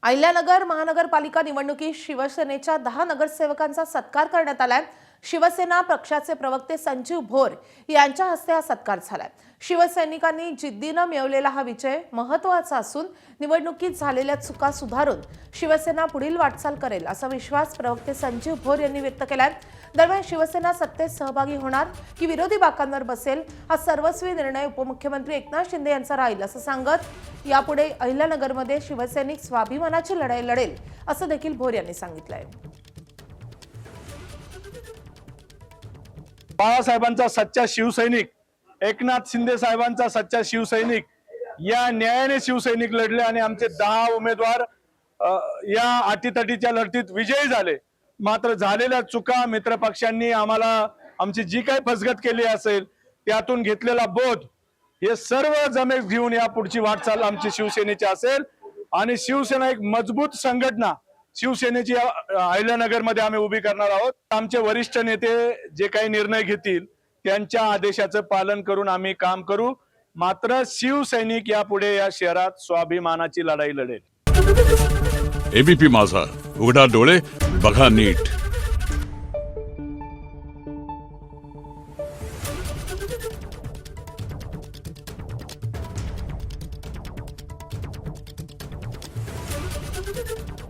अहिल्यानगर महानगरपालिका निवडणुकीत शिवसेनेच्या 10 नगरसेवकांचा सत्कार करण्यात आलाय। शिवसेना पक्षाचे प्रवक्ते संजीव भोर यांच्या हस्ते हा सत्कार झालाय। शिवसैनिकांनी जिद्दीने मिळवलेला हा विजय महत्त्वाचा असून निवडणुकीत झालेल्या चुका सुधारून शिवसेना पुढील वाटचाल करेल असा विश्वास प्रवक्ते संजीव भोर यांनी व्यक्त केलाय। दरम्यान शिवसेना सत्तेत सहभागी होणार की विरोधी बाकांवर बसेल हा सर्वस्वी निर्णय उपमुख्यमंत्री एकनाथ शिंदे यांचा राहील असं सांगत यापुढे अहिल्यानगरमध्ये शिवसैनिक स्वाभिमानाची लढाई लढेल असं देखील भोर यांनी सांगितलंय। बाळासाहेबांचा सच्चा शिवसैनिक, एकनाथ शिंदे साहेबांचा सच्चा शिवसैनिक, या न्यायाने शिवसैनिक लढले आणि आमचे 10 उमेदवार या अटीतटीच्या लढतीत विजयी झाले। मात्र झालेल्या चुका मित्रपक्षांनी आम्हाला आमची जी काही फसगत केली असेल त्यातून घेतलेला बोध हे सर्व जमेस घेऊन या पुढची वाटचाल आमची शिवसेनेची असेल आणि शिवसेना एक मजबूत संघटना शिवसेनेची अहिल्यानगर मध्ये आम्ही उभी करणार आहोत। आमचे वरिष्ठ नेते जे काही निर्णय घेतील त्यांच्या आदेशाचं पालन करून आम्ही काम करू। मात्र शिवसैनिक यापुढे या शहरात स्वाभिमानाची लढाई लढेल। एबीपी माझा, उघडा डोळे बघा नीट। Thank you.